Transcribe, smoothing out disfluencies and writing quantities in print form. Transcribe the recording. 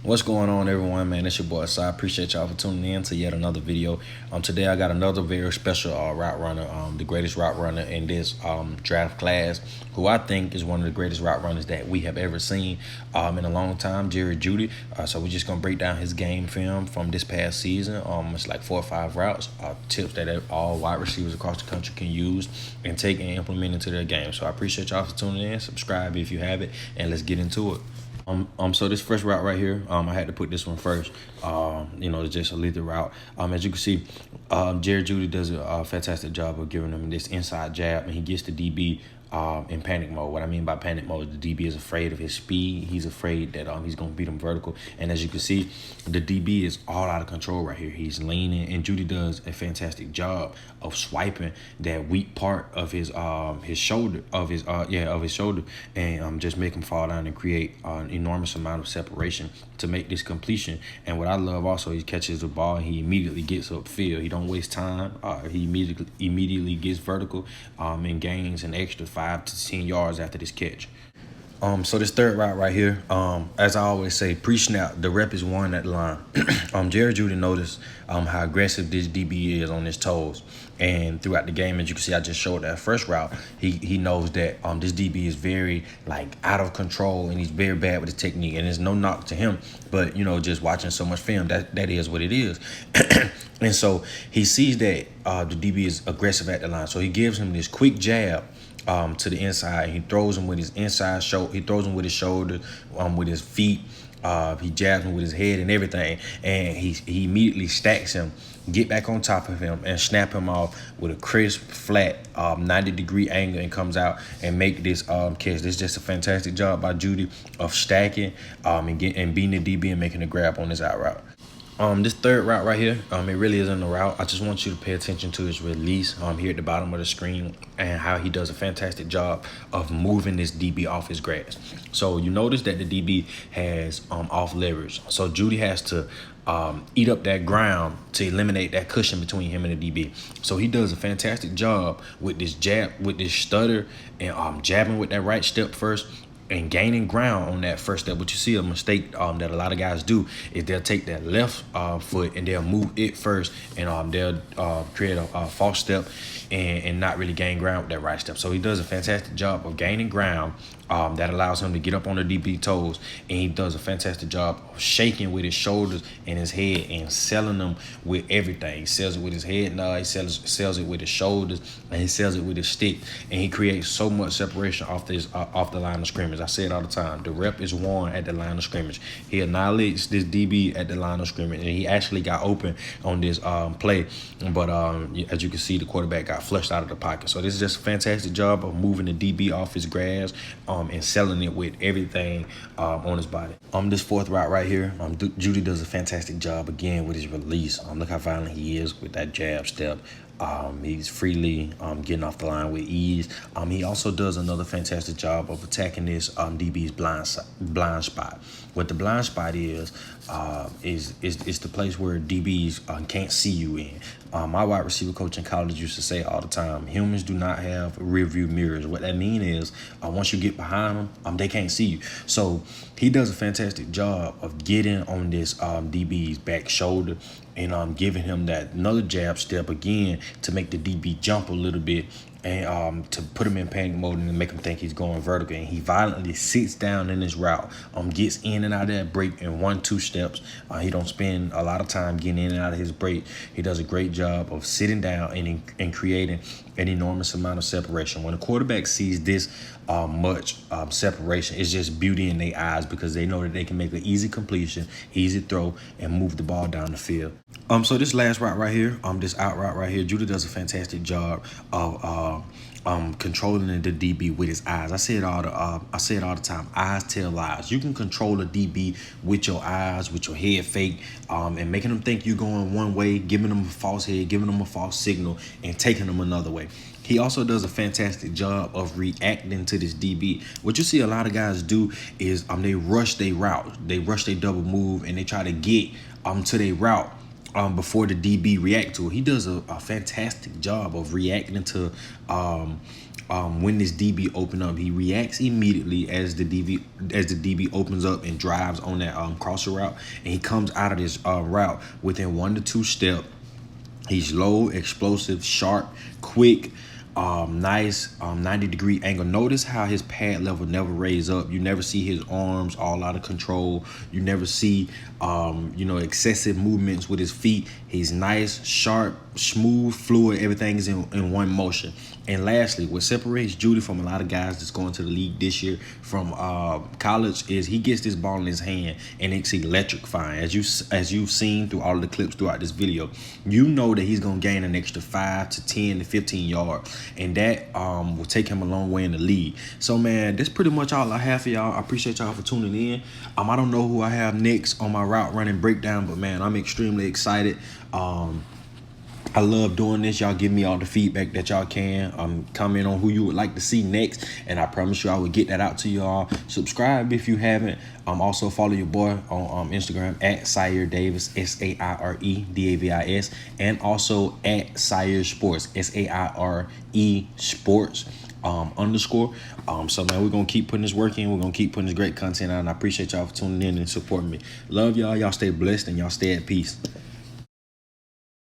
What's going on, everyone, man? It's your boy Saire. Appreciate y'all for tuning in to yet another video. Today I got another very special route runner, the greatest route runner in this draft class, who I think is one of the greatest route runners that we have ever seen in a long time, Jerry Juedy. So we're just gonna break down his game film from this past season. It's like 4 or 5 routes, tips that all wide receivers across the country can use and take and implement into their game. So I appreciate y'all for tuning in. Subscribe if you have it, and let's get into it. So this first route right here, I had to put this one first. It's just a lethal route. As you can see, Jerry Juedy does a fantastic job of giving him this inside jab, and he gets the DB in panic mode. What I mean by panic mode, the DB is afraid of his speed. He's afraid that he's going to beat him vertical. And as you can see, the DB is all out of control right here. He's leaning, and Juedy does a fantastic job of swiping that weak part of his shoulder, and just make him fall down and create an enormous amount of separation to make this completion. And what I love also, he catches the ball and he immediately gets upfield. He don't waste time. He immediately gets vertical and gains an extra 5 to 10 yards after this catch. So this third route right here, as I always say, pre-snap, the rep is won at the line. Jerry Juedy noticed how aggressive this DB is on his toes. And throughout the game, as you can see, I just showed that first route. He knows that this DB is very out of control, and he's very bad with his technique. And there's no knock to him, but just watching so much film, that is what it is. And so he sees that the DB is aggressive at the line, so he gives him this quick jab to the inside. He throws him with his inside shoulder. He throws him with his shoulder, with his feet. He jabs him with his head and everything. And he immediately stacks him, get back on top of him, and snap him off with a crisp, flat, 90-degree angle, and comes out and make this catch. This is just a fantastic job by Juedy of stacking and beating the DB and making a grab on this out route. This third route right here, it really isn't a route. I just want you to pay attention to his release here at the bottom of the screen, and how he does a fantastic job of moving this DB off his grass. So you notice that the DB has off leverage. So Juedy has to eat up that ground to eliminate that cushion between him and the DB. So he does a fantastic job with this jab, with this stutter, and jabbing with that right step first, and gaining ground on that first step. But you see a mistake that a lot of guys do is they'll take that left foot and they'll move it first, and they'll create a false step and not really gain ground with that right step. So he does a fantastic job of gaining ground that allows him to get up on the DB toes, and he does a fantastic job of shaking with his shoulders and his head and selling them with everything. He sells it with his head, he sells it with his shoulders, and he sells it with his stick, and he creates so much separation off the line of scrimmage. I say it all the time, the rep is won at the line of scrimmage. He annihilates this DB at the line of scrimmage, and he actually got open on this play, but as you can see, the quarterback got flushed out of the pocket. So this is just a fantastic job of moving the DB off his grass and selling it with everything on his body. This fourth route right here, Juedy does a fantastic job again with his release. Look how violent he is with that jab step. He's freely getting off the line with ease. He also does another fantastic job of attacking this DB's blind spot. What the blind spot is the place where DBs can't see you in. My wide receiver coach in college used to say all the time, humans do not have rear view mirrors. What that means is once you get behind them, they can't see you. So he does a fantastic job of getting on this DB's back shoulder and giving him that another jab step again to make the DB jump a little bit, and to put him in panic mode and make him think he's going vertical. And he violently sits down in his route, gets in and out of that break in 1-2 steps. He don't spend a lot of time getting in and out of his break. He does a great job of sitting down and creating an enormous amount of separation. When a quarterback sees this much separation, it's just beauty in their eyes, because they know that they can make an easy completion, easy throw, and move the ball down the field. So this last route right here, this out route right here, Juedy does a fantastic job of controlling the DB with his eyes. I say it all the time. Eyes tell lies. You can control a DB with your eyes, with your head fake, and making them think you're going one way, giving them a false head, giving them a false signal, and taking them another way. He also does a fantastic job of reacting to this DB. What you see a lot of guys do is they rush their route, they rush their double move, and they try to get to their route before the DB react to it. He does a fantastic job of reacting to when this DB open up, he reacts immediately as the DB opens up and drives on that crosser route, and he comes out of this route within 1 to 2 steps. He's low, explosive, sharp, quick, nice 90-degree angle. Notice how his pad level never raise up. You never see his arms all out of control. You never see excessive movements with his feet. He's nice, sharp, smooth, fluid. Everything is in one motion. And lastly, what separates Juedy from a lot of guys that's going to the league this year from college is he gets this ball in his hand and it's electrifying. As you've seen through all of the clips throughout this video, you know that he's going to gain an extra 5 to 10 to 15 yards, and that will take him a long way in the league. So, man, that's pretty much all I have for y'all. I appreciate y'all for tuning in. I don't know who I have next on my route running breakdown, but, man, I'm extremely excited. I love doing this. Y'all give me all the feedback that y'all can. Comment on who you would like to see next, and I promise you I will get that out to y'all. Subscribe if you haven't. Also follow your boy on Instagram at Saire Davis, Saire Davis, and also at Saire Sports, Saire Sports _. So, man, we're gonna keep putting this work in. We're gonna keep putting this great content out, and I appreciate y'all for tuning in and supporting me. Love y'all. Y'all stay blessed and y'all stay at peace.